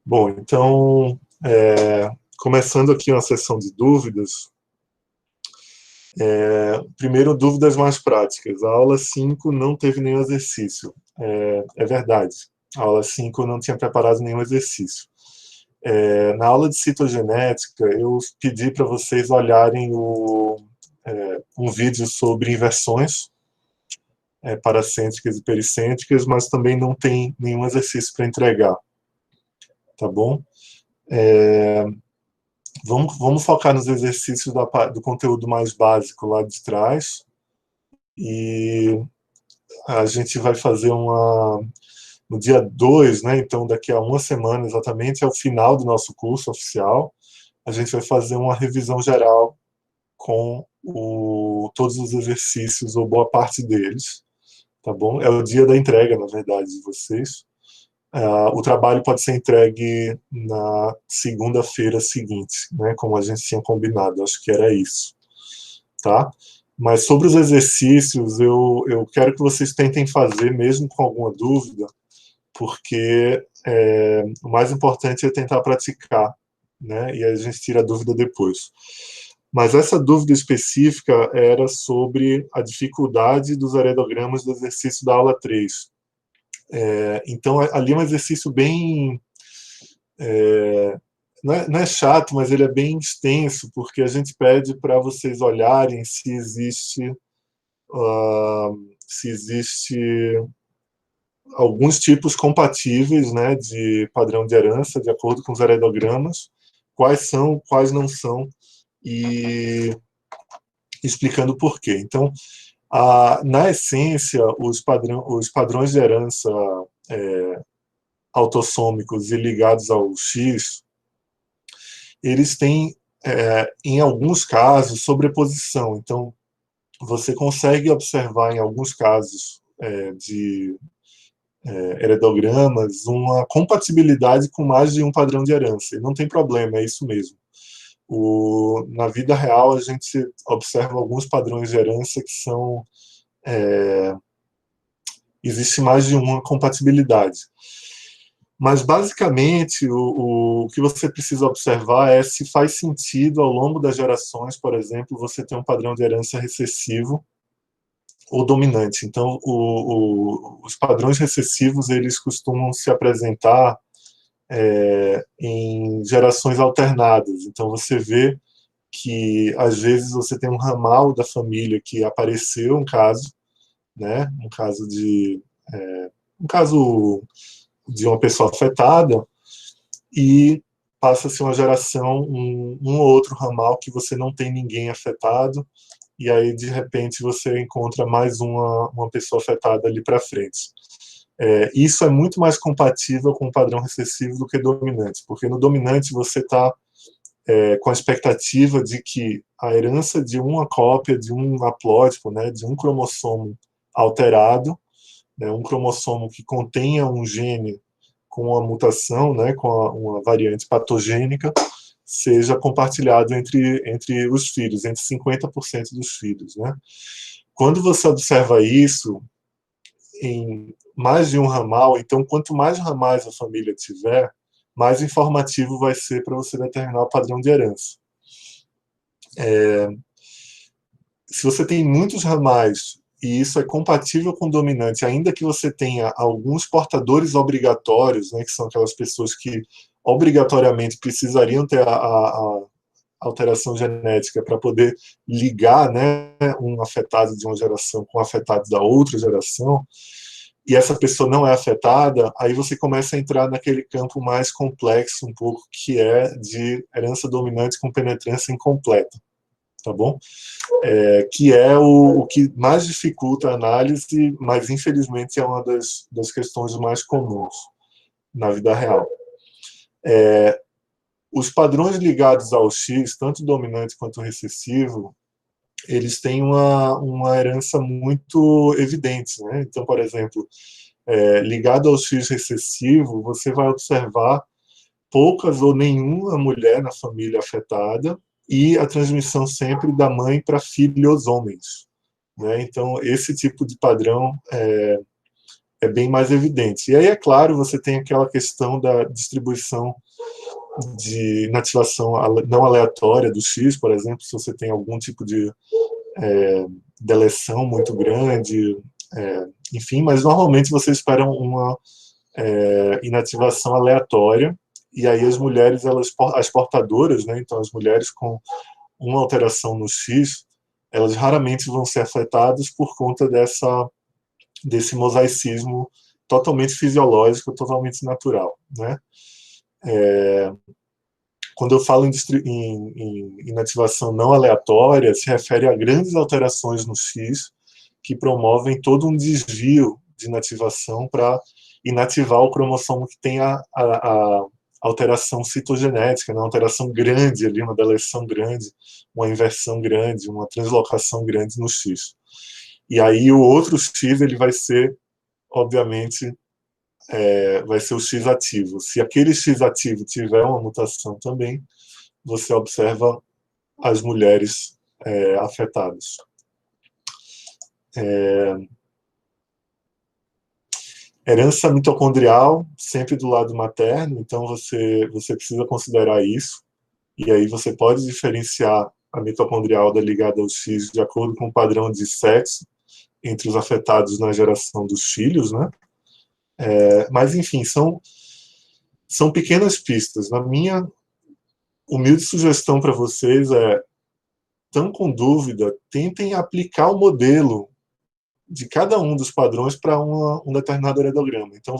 Bom, então, começando aqui uma sessão de dúvidas, primeiro, dúvidas mais práticas. A aula 5 não teve nenhum exercício. É verdade, a aula 5 eu não tinha preparado nenhum exercício. Na aula de citogenética, eu pedi para vocês olharem um vídeo sobre inversões paracêntricas e pericêntricas, mas também não tem nenhum exercício para entregar, tá bom? Vamos focar nos exercícios do conteúdo mais básico lá de trás, e a gente vai fazer no dia 2, né, então daqui a uma semana exatamente, é o final do nosso curso oficial, a gente vai fazer uma revisão geral com todos os exercícios, ou boa parte deles, tá bom? É o dia da entrega, na verdade, de vocês. O trabalho pode ser entregue na segunda-feira seguinte, né, como a gente tinha combinado, acho que era isso, tá? Mas sobre os exercícios, eu quero que vocês tentem fazer, mesmo com alguma dúvida, porque o mais importante é tentar praticar, né, e a gente tira a dúvida depois. Mas essa dúvida específica era sobre a dificuldade dos areogramas do exercício da aula 3. Então, ali é um exercício bem... não é chato, mas ele é bem extenso, porque a gente pede para vocês olharem se existe alguns tipos compatíveis, né, de padrão de herança, de acordo com os areogramas, quais são, quais não são, e explicando por quê. Então, na essência, os padrões de herança autossômicos e ligados ao X, eles têm, em alguns casos, sobreposição. Então, você consegue observar, em alguns casos de heredogramas, uma compatibilidade com mais de um padrão de herança. E não tem problema, é isso mesmo. Na vida real, a gente observa alguns padrões de herança que são... existe mais de uma compatibilidade. Mas, basicamente, o que você precisa observar é se faz sentido, ao longo das gerações, por exemplo, você ter um padrão de herança recessivo ou dominante. Então, os padrões recessivos, eles costumam se apresentar em gerações alternadas. Então, você vê que, às vezes, você tem um ramal da família que apareceu um caso, né, um caso de uma pessoa afetada, e passa-se uma geração, um ou outro ramal que você não tem ninguém afetado, e aí, de repente, você encontra mais uma pessoa afetada ali para frente. Isso é muito mais compatível com o padrão recessivo do que dominante, porque no dominante você está com a expectativa de que a herança de uma cópia, de um haplótipo, né, de um cromossomo alterado, né, um cromossomo que contenha um gene com uma mutação, né, com uma variante patogênica, seja compartilhado entre os filhos, entre 50% dos filhos, né? Quando você observa isso em mais de um ramal, então, quanto mais ramais a família tiver, mais informativo vai ser para você determinar o padrão de herança. Se você tem muitos ramais e isso é compatível com o dominante, ainda que você tenha alguns portadores obrigatórios, né, que são aquelas pessoas que obrigatoriamente precisariam ter a alteração genética para poder ligar, né, um afetado de uma geração com um afetado da outra geração, e essa pessoa não é afetada, aí você começa a entrar naquele campo mais complexo um pouco, que é de herança dominante com penetrância incompleta, tá bom? Que é o que mais dificulta a análise, mas infelizmente é uma das questões mais comuns na vida real. Os padrões ligados ao X, tanto dominante quanto recessivo, eles têm uma herança muito evidente, né? Então, por exemplo, ligado ao X recessivo, você vai observar poucas ou nenhuma mulher na família afetada, e a transmissão sempre da mãe para filhos homens, né? Então, esse tipo de padrão é é bem mais evidente. E aí, é claro, você tem aquela questão da distribuição de inativação não aleatória do X, por exemplo, se você tem algum tipo de deleção muito grande, enfim, mas normalmente você espera uma inativação aleatória, e aí as mulheres, as portadoras, né, então as mulheres com uma alteração no X, elas raramente vão ser afetadas por conta desse mosaicismo totalmente fisiológico, totalmente natural, né? Quando eu falo em inativação não aleatória, se refere a grandes alterações no X que promovem todo um desvio de inativação para inativar o cromossomo que tem a alteração citogenética, né? Uma alteração grande ali, uma deleção grande, uma inversão grande, uma translocação grande no X. E aí o outro X ele vai ser, obviamente, vai ser o X ativo. Se aquele X ativo tiver uma mutação também, você observa as mulheres afetadas. Herança mitocondrial, sempre do lado materno, então você precisa considerar isso, e aí você pode diferenciar a mitocondrial da ligada ao X de acordo com o padrão de sexo entre os afetados na geração dos filhos, né? Mas, enfim, são pequenas pistas. Na minha humilde sugestão para vocês estão com dúvida, tentem aplicar o modelo de cada um dos padrões para um determinado heredograma. Então,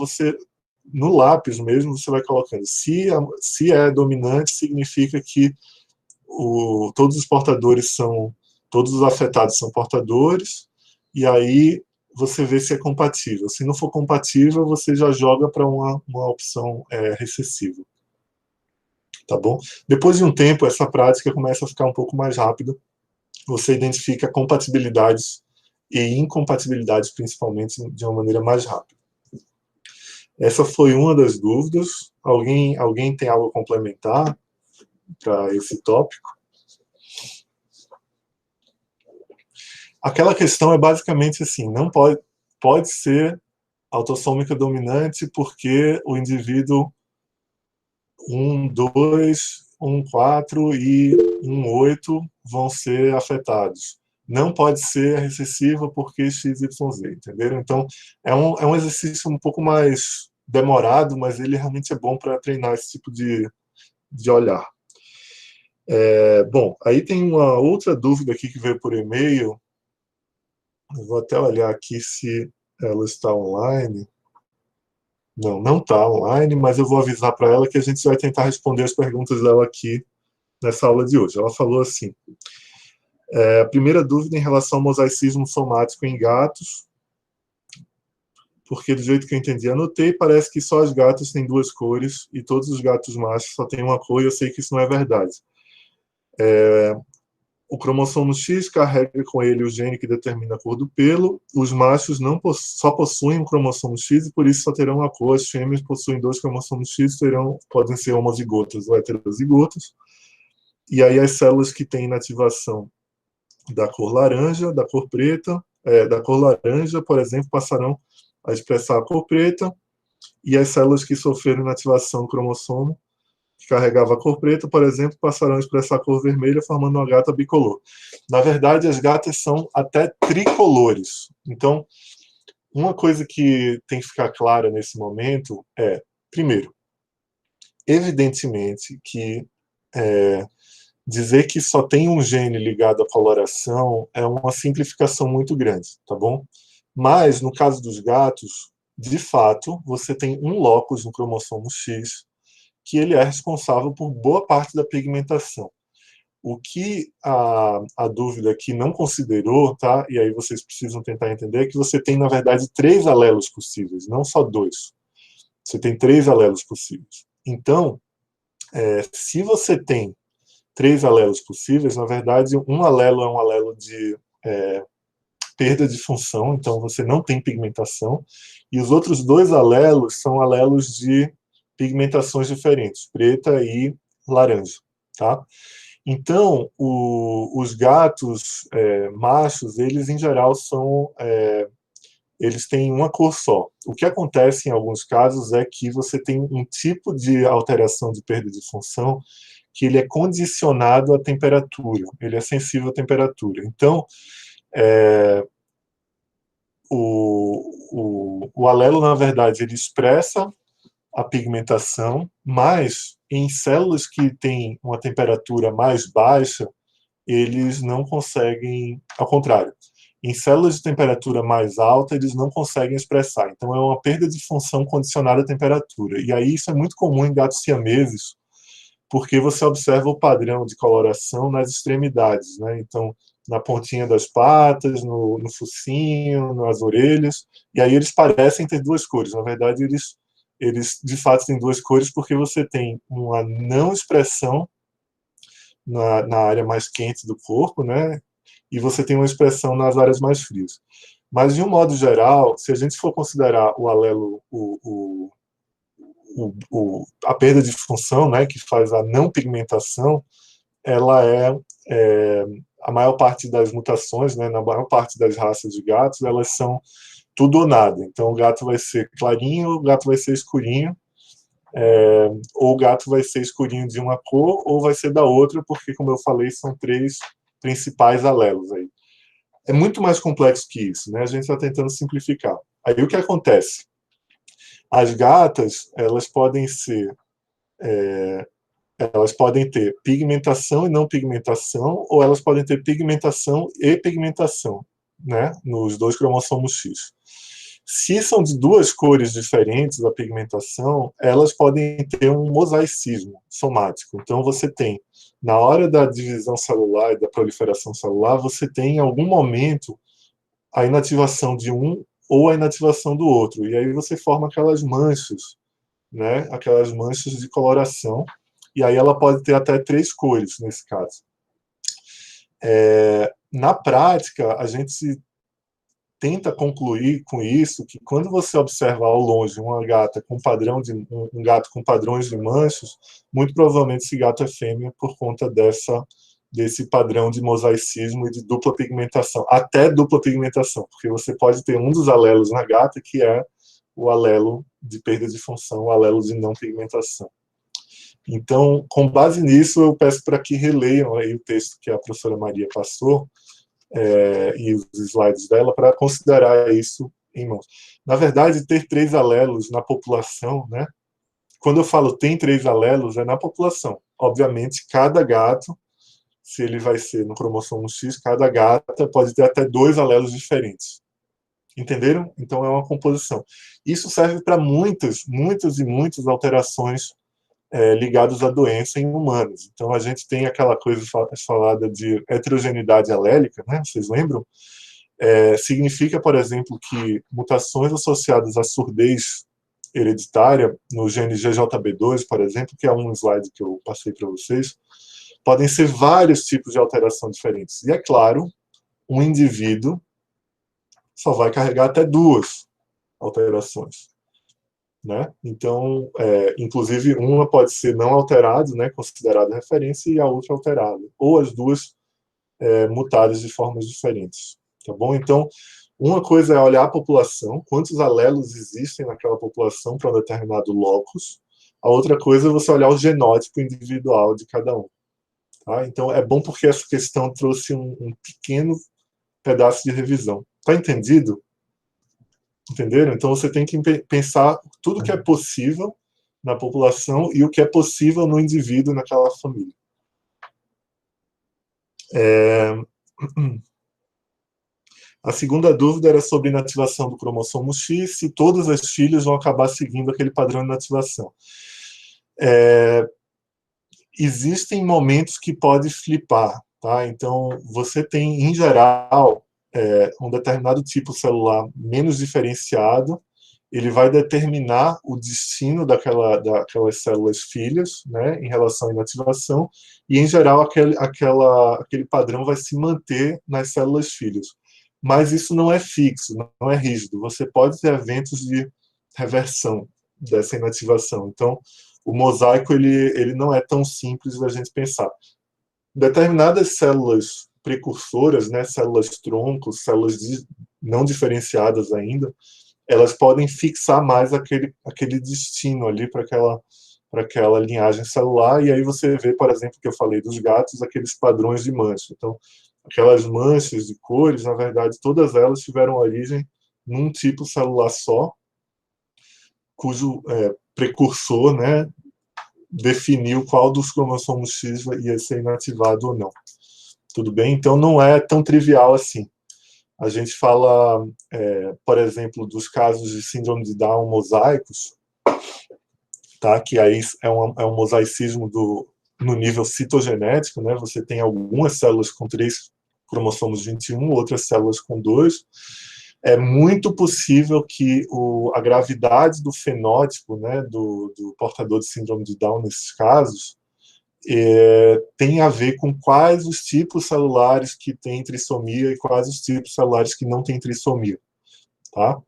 no lápis mesmo, você vai colocando. Se é dominante, significa que todos os portadores todos os afetados são portadores, e aí você vê se é compatível. Se não for compatível, você já joga para uma opção recessiva. Tá bom? Depois de um tempo, essa prática começa a ficar um pouco mais rápida. Você identifica compatibilidades e incompatibilidades, principalmente, de uma maneira mais rápida. Essa foi uma das dúvidas. Alguém tem algo a complementar para esse tópico? Aquela questão é basicamente assim, não pode ser autossômica dominante porque o indivíduo 1, 2, 1, 4 e 1, 8 vão ser afetados. Não pode ser recessiva porque XYZ, entenderam? Então, é um exercício um pouco mais demorado, mas ele realmente é bom para treinar esse tipo de olhar. Bom, aí tem uma outra dúvida aqui que veio por e-mail. Eu vou até olhar aqui se ela está online. Não está online, mas eu vou avisar para ela que a gente vai tentar responder as perguntas dela aqui nessa aula de hoje. Ela falou assim: a primeira dúvida em relação ao mosaicismo somático em gatos, porque do jeito que eu entendi, anotei, parece que só as gatas têm duas cores e todos os gatos machos só têm uma cor, e eu sei que isso não é verdade. O cromossomo X carrega com ele o gene que determina a cor do pelo. Os machos só possuem um cromossomo X e por isso só terão a cor. As fêmeas possuem dois cromossomos X, podem ser homozigotas ou heterozigotas. E aí as células que têm inativação da cor laranja, da cor preta, da cor laranja, por exemplo, passarão a expressar a cor preta, e as células que sofreram inativação do cromossomo que carregava a cor preta, por exemplo, passarão a expressar a cor vermelha, formando uma gata bicolor. Na verdade, as gatas são até tricolores. Então, uma coisa que tem que ficar clara nesse momento primeiro, evidentemente que dizer que só tem um gene ligado à coloração é uma simplificação muito grande, tá bom? Mas, no caso dos gatos, de fato, você tem um locus no cromossomo X que ele é responsável por boa parte da pigmentação. O que a dúvida aqui não considerou, tá? E aí vocês precisam tentar entender, é que você tem, na verdade, 3 alelos possíveis, não só 2. Você tem 3 alelos possíveis. Então, se você tem 3 alelos possíveis, na verdade, um alelo é um alelo de perda de função, então você não tem pigmentação, e os outros 2 alelos são alelos de pigmentações diferentes, preta e laranja, tá? Então, os gatos machos, eles em geral são eles têm uma cor só. O que acontece em alguns casos é que você tem um tipo de alteração de perda de função que ele é condicionado à temperatura, ele é sensível à temperatura. Então, o alelo, na verdade, ele expressa a pigmentação, mas em células que têm uma temperatura mais baixa, eles não conseguem, ao contrário, em células de temperatura mais alta, eles não conseguem expressar. Então, é uma perda de função condicionada à temperatura. E aí isso é muito comum em gatos siameses, porque você observa o padrão de coloração nas extremidades, né? Então, na pontinha das patas, no focinho, nas orelhas, e aí eles parecem ter duas cores. Na verdade, eles de fato têm duas cores porque você tem uma não expressão na área mais quente do corpo, né? E você tem uma expressão nas áreas mais frias. Mas, de um modo geral, se a gente for considerar o alelo, a perda de função, né, que faz a não pigmentação, ela é a maior parte das mutações, né, na maior parte das raças de gatos, elas são tudo ou nada. Então, o gato vai ser clarinho, o gato vai ser escurinho, ou o gato vai ser escurinho de uma cor, ou vai ser da outra, porque, como eu falei, são três principais alelos aí. É muito mais complexo que isso, né? A gente está tentando simplificar. Aí o que acontece? As gatas, elas podem ter pigmentação e não pigmentação, ou elas podem ter pigmentação e pigmentação, né? Nos dois cromossomos X. Se são de duas cores diferentes a pigmentação, elas podem ter um mosaicismo somático. Então, você tem, na hora da divisão celular e da proliferação celular, você tem, em algum momento, a inativação de um ou a inativação do outro. E aí você forma aquelas manchas, né? Aquelas manchas de coloração. E aí ela pode ter até três cores, nesse caso. Na prática, a gente tenta concluir com isso que quando você observa ao longe uma gata com um gato com padrões de manchas, muito provavelmente esse gato é fêmea por conta desse padrão de mosaicismo e de dupla pigmentação, até dupla pigmentação, porque você pode ter um dos alelos na gata que é o alelo de perda de função, o alelo de não pigmentação. Então, com base nisso, eu peço para que releiam aí o texto que a professora Maria passou, e os slides dela, para considerar isso em mãos. Na verdade, ter três alelos na população, né? Quando eu falo tem três alelos, é na população. Obviamente, cada gato, se ele vai ser no cromossomo X, cada gata pode ter até dois alelos diferentes. Entenderam? Então, é uma composição. Isso serve para muitas alterações ligados à doença em humanos. Então, a gente tem aquela coisa falada de heterogeneidade alélica, né? Vocês lembram? Significa, por exemplo, que mutações associadas à surdez hereditária, no gene GJB2, por exemplo, que é um slide que eu passei para vocês, podem ser vários tipos de alteração diferentes. E, é claro, um indivíduo só vai carregar até duas alterações. Né? Então, inclusive, uma pode ser não alterada, né, considerada referência, e a outra alterada, ou as duas mutadas de formas diferentes. Tá bom? Então, uma coisa é olhar a população, quantos alelos existem naquela população para um determinado locus, a outra coisa é você olhar o genótipo individual de cada um. Tá? Então, é bom porque essa questão trouxe um pequeno pedaço de revisão. Tá entendido? Entenderam? Então você tem que pensar tudo que é possível na população e o que é possível no indivíduo, naquela família. A segunda dúvida era sobre inativação do cromossomo X, se todas as filhas vão acabar seguindo aquele padrão de inativação. Existem momentos que pode flipar, tá? Então, você tem, em geral, um determinado tipo celular menos diferenciado, ele vai determinar o destino daquelas células filhas, né, em relação à inativação, e, em geral, aquele padrão vai se manter nas células filhas. Mas isso não é fixo, não é rígido. Você pode ter eventos de reversão dessa inativação. Então, o mosaico ele não é tão simples da gente pensar. Determinadas células precursoras, né, células troncos, células não diferenciadas ainda, elas podem fixar mais aquele destino ali para aquela linhagem celular, e aí você vê, por exemplo, que eu falei dos gatos, aqueles padrões de mancha. Então, aquelas manchas de cores, na verdade, todas elas tiveram origem num tipo celular só, cujo precursor, né, definiu qual dos cromossomos X ia ser inativado ou não. Tudo bem? Então, não é tão trivial assim. A gente fala, por exemplo, dos casos de síndrome de Down mosaicos, tá? Que aí é um mosaicismo no nível citogenético, né? Você tem algumas células com 3 cromossomos 21, outras células com 2. É muito possível que a gravidade do fenótipo, né, do portador de síndrome de Down nesses casos tem a ver com quais os tipos celulares que têm trissomia e quais os tipos celulares que não têm trissomia, tá?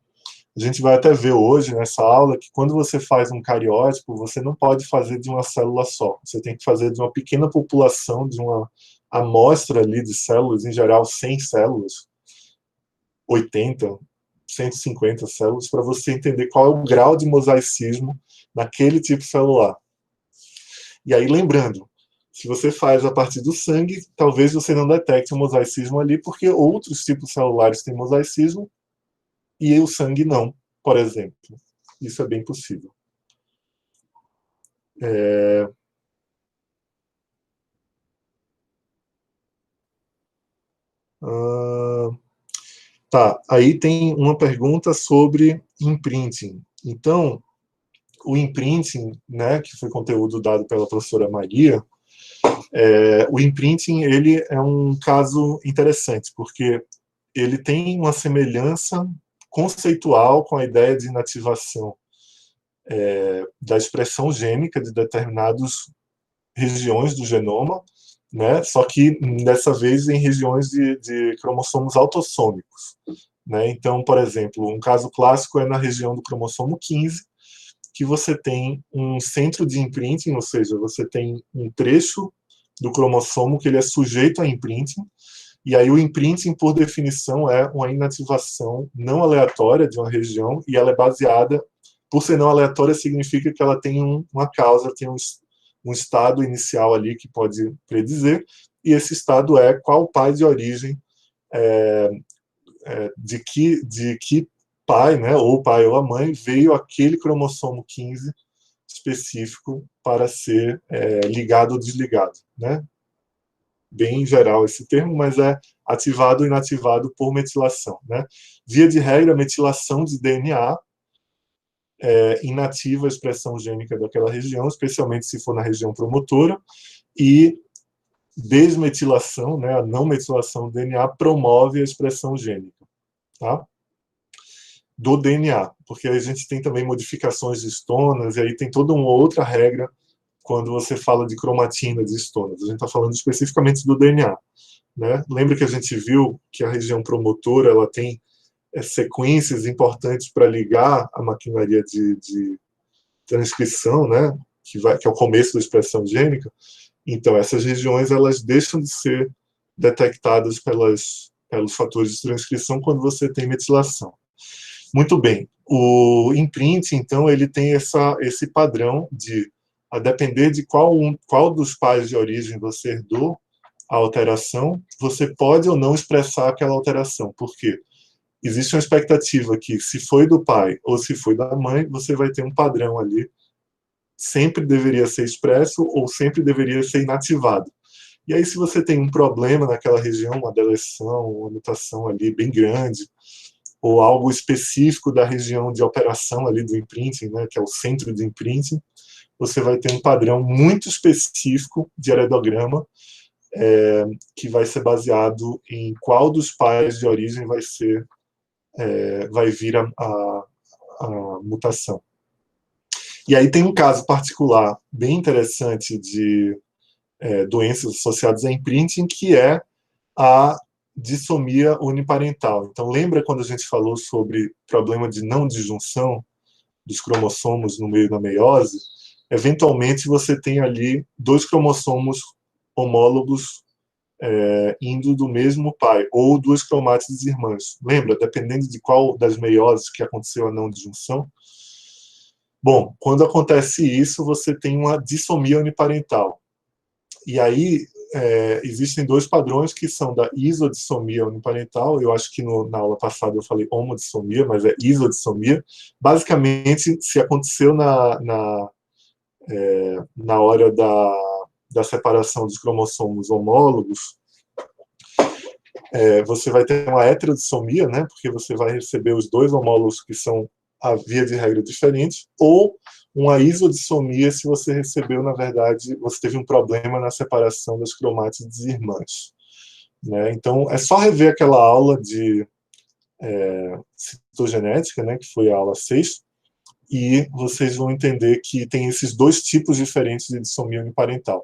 A gente vai até ver hoje nessa aula que quando você faz um cariótipo, você não pode fazer de uma célula só. Você tem que fazer de uma pequena população, de uma amostra ali de células, em geral 100 células, 80, 150 células, para você entender qual é o grau de mosaicismo naquele tipo celular. E aí, lembrando, se você faz a partir do sangue, talvez você não detecte o mosaicismo ali, porque outros tipos celulares têm mosaicismo e o sangue não, por exemplo. Isso é bem possível. Tá, aí tem uma pergunta sobre imprinting. Então, o imprinting, né, que foi conteúdo dado pela professora Maria, o imprinting ele é um caso interessante, porque ele tem uma semelhança conceitual com a ideia de inativação da expressão gênica de determinadas regiões do genoma, né? Só que dessa vez em regiões de cromossomos autossômicos, né? Então, por exemplo, um caso clássico é na região do cromossomo 15, que você tem um centro de imprinting, ou seja, você tem um trecho do cromossomo que ele é sujeito a imprinting, e aí o imprinting, por definição, é uma inativação não aleatória de uma região, e ela é baseada, por ser não aleatória, significa que ela tem uma causa, tem um estado inicial ali que pode predizer, e esse estado é qual pai de origem, de que pai, né, ou o pai ou a mãe, veio aquele cromossomo 15 específico para ser ligado ou desligado, né? Bem geral esse termo, mas é ativado ou inativado por metilação, né? Via de regra, metilação de DNA inativa a expressão gênica daquela região, especialmente se for na região promotora, e desmetilação, né, a não metilação do DNA, promove a expressão gênica, tá? Do DNA, porque a gente tem também modificações de histonas, e aí tem toda uma outra regra quando você fala de cromatina de histonas. A gente está falando especificamente do DNA, né? Lembra que a gente viu que a região promotora ela tem sequências importantes para ligar a maquinaria de transcrição, né? Que é o começo da expressão gênica. Então, essas regiões elas deixam de ser detectadas pelos fatores de transcrição quando você tem metilação. Muito bem. O imprint, então, ele tem esse padrão de, a depender de qual dos pais de origem você herdou a alteração, você pode ou não expressar aquela alteração. Por quê? Existe uma expectativa que, se foi do pai ou se foi da mãe, você vai ter um padrão ali, sempre deveria ser expresso ou sempre deveria ser inativado. E aí, se você tem um problema naquela região, uma deleção, uma mutação ali bem grande, ou algo específico da região de operação ali do imprinting, né, que é o centro do imprinting, você vai ter um padrão muito específico de heredograma, que vai ser baseado em qual dos pais de origem vai vir a mutação. E aí tem um caso particular bem interessante de doenças associadas a imprinting, que é a dissomia uniparental. Então, lembra quando a gente falou sobre problema de não disjunção dos cromossomos no meio da meiose? Eventualmente, você tem ali 2 cromossomos homólogos indo do mesmo pai, ou duas cromátides irmãs. Lembra, dependendo de qual das meioses que aconteceu a não disjunção. Bom, quando acontece isso, você tem uma dissomia uniparental. E aí, existem dois padrões que são da isodissomia uniparental. Eu acho que na aula passada eu falei homodissomia, mas é isodissomia. Basicamente, se aconteceu na hora da separação dos cromossomos homólogos, você vai ter uma heterodissomia, né, porque você vai receber os dois homólogos que são, a via de regra, diferentes, ou uma isodissomia se você recebeu, na verdade, você teve um problema na separação das cromátides irmãs. Né? Então, é só rever aquela aula de citogenética, né, que foi a aula 6, e vocês vão entender que tem esses dois tipos diferentes de dissomia uniparental.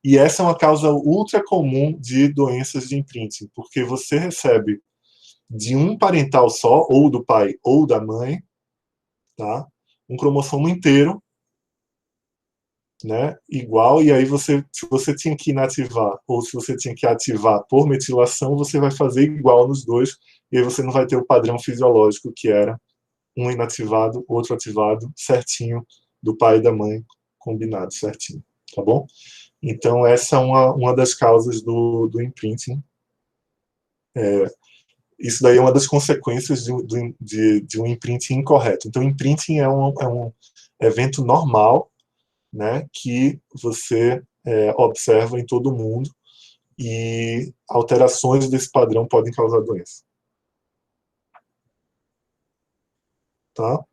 E essa é uma causa ultra comum de doenças de imprinting, porque você recebe de um parental só, ou do pai ou da mãe, tá? Um cromossomo inteiro, né, igual, e aí se você tinha que inativar, ou se você tinha que ativar por metilação, você vai fazer igual nos dois, e aí você não vai ter o padrão fisiológico que era um inativado, outro ativado, certinho, do pai e da mãe, combinado certinho, tá bom? Então, essa é uma das causas do imprinting. Isso daí é uma das consequências de um imprinting incorreto. Então, imprinting é um evento normal, né, que você observa em todo mundo, e alterações desse padrão podem causar doença. Tá?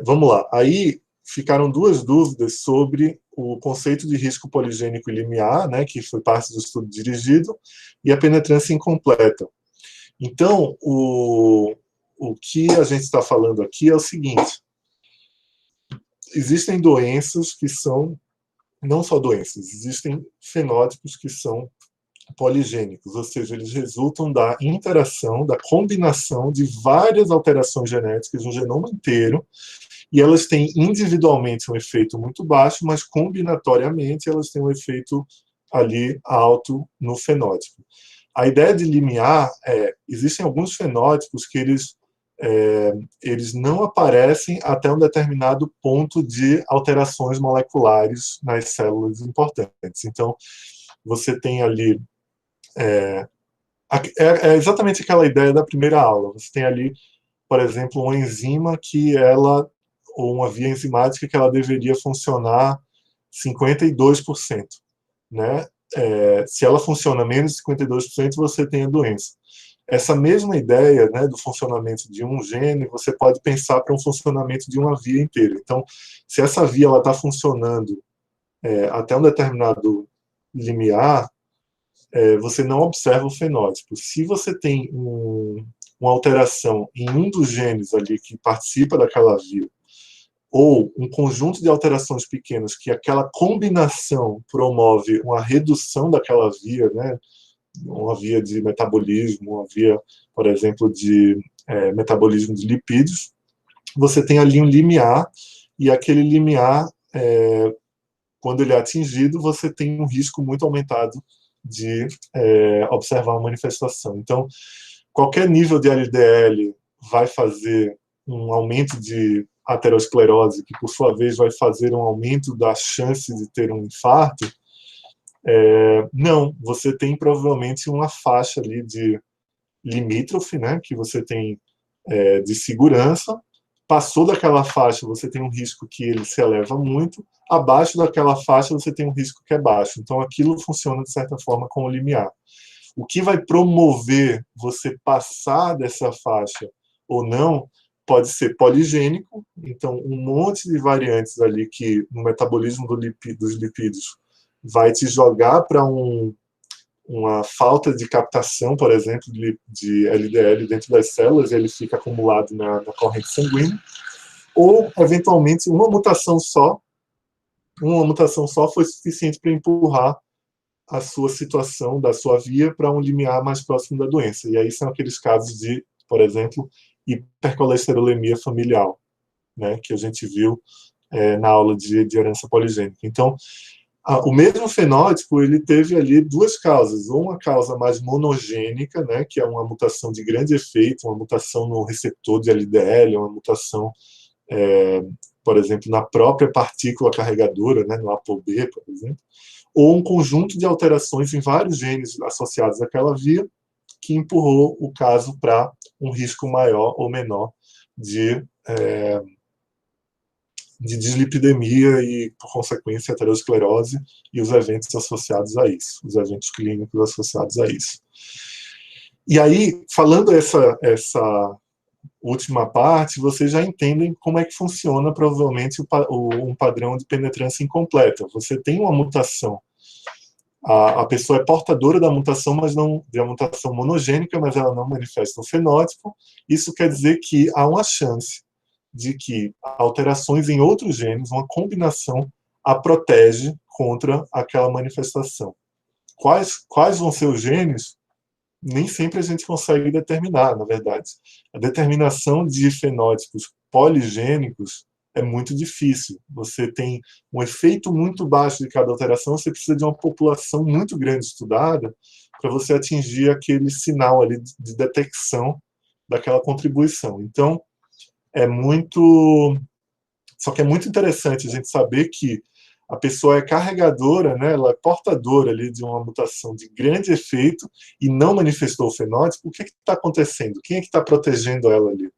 Vamos lá. Aí ficaram duas dúvidas sobre o conceito de risco poligênico e limiar, né, que foi parte do estudo dirigido, e a penetrância incompleta. Então, o que a gente está falando aqui é o seguinte: existem doenças que são, não só doenças, existem fenótipos que são poligênicos, ou seja, eles resultam da interação, da combinação de várias alterações genéticas no genoma inteiro, e elas têm individualmente um efeito muito baixo, mas combinatoriamente elas têm um efeito ali alto no fenótipo. A ideia de limiar existem alguns fenótipos que eles não aparecem até um determinado ponto de alterações moleculares nas células importantes. Então, você tem ali é exatamente aquela ideia da primeira aula. Você tem ali, por exemplo, uma enzima ou uma via enzimática que ela deveria funcionar 52%, né? Se ela funciona menos de 52%, você tem a doença. Essa mesma ideia, né, do funcionamento de um gene, você pode pensar para um funcionamento de uma via inteira. Então, se essa via está funcionando até um determinado limiar, você não observa o fenótipo. Se você tem uma alteração em um dos genes ali que participa daquela via, ou um conjunto de alterações pequenas que aquela combinação promove uma redução daquela via, né, uma via de metabolismo, uma via, por exemplo, de metabolismo de lipídios, você tem ali um limiar, e aquele limiar, quando ele é atingido, você tem um risco muito aumentado de observar uma manifestação. Então, qualquer nível de LDL vai fazer um aumento de aterosclerose, que por sua vez vai fazer um aumento da chance de ter um infarto. Não, você tem provavelmente uma faixa ali de limítrofe, né, que você tem de segurança. Passou daquela faixa, você tem um risco que ele se eleva muito. Abaixo daquela faixa, você tem um risco que é baixo. Então, aquilo funciona, de certa forma, como limiar. O que vai promover você passar dessa faixa ou não pode ser poligênico. Então, um monte de variantes ali que, no metabolismo dos lipídios, vai te jogar para uma falta de captação, por exemplo, de LDL dentro das células, e ele fica acumulado na corrente sanguínea, ou, eventualmente, uma mutação só foi suficiente para empurrar a sua situação, da sua via, para um limiar mais próximo da doença. E aí são aqueles casos de, por exemplo, hipercolesterolemia familiar, né, que a gente viu na aula de herança poligênica. Então, O mesmo fenótipo ele teve ali duas causas, uma causa mais monogênica, né, que é uma mutação de grande efeito, uma mutação no receptor de LDL, uma mutação, por exemplo, na própria partícula carregadora, né, no ApoB, por exemplo, ou um conjunto de alterações em vários genes associados àquela via, que empurrou o caso para um risco maior ou menor de dislipidemia e, por consequência, aterosclerose e os eventos associados a isso, os eventos clínicos associados a isso. E aí, falando essa última parte, vocês já entendem como é que funciona, provavelmente, um padrão de penetrância incompleta. Você tem uma mutação, a pessoa é portadora da mutação, mas não de uma mutação monogênica, mas ela não manifesta o fenótipo. Isso quer dizer que há uma chance de que alterações em outros genes, uma combinação, a protege contra aquela manifestação. Quais vão ser os genes? Nem sempre a gente consegue determinar, na verdade. A determinação de fenótipos poligênicos é muito difícil. Você tem um efeito muito baixo de cada alteração, você precisa de uma população muito grande estudada para você atingir aquele sinal ali de detecção daquela contribuição. Então, só que é muito interessante a gente saber que a pessoa é carregadora, né, ela é portadora ali de uma mutação de grande efeito e não manifestou o fenótipo. O que está acontecendo? Quem é que está protegendo ela ali?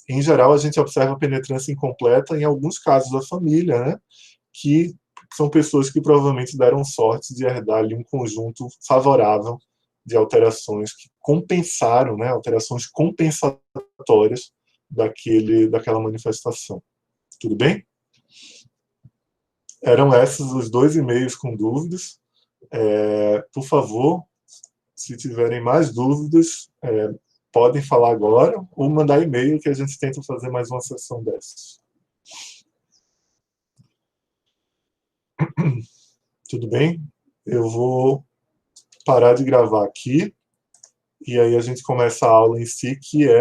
Em geral, a gente observa a penetrância incompleta em alguns casos da família, né, que são pessoas que provavelmente deram sorte de herdar ali um conjunto favorável de alterações que compensaram, né, alterações compensatórias daquela manifestação. Tudo bem? Eram esses os 2 e-mails com dúvidas. Por favor, se tiverem mais dúvidas, podem falar agora ou mandar e-mail que a gente tenta fazer mais uma sessão dessas. Tudo bem? Eu vou parar de gravar aqui e aí a gente começa a aula em si, que é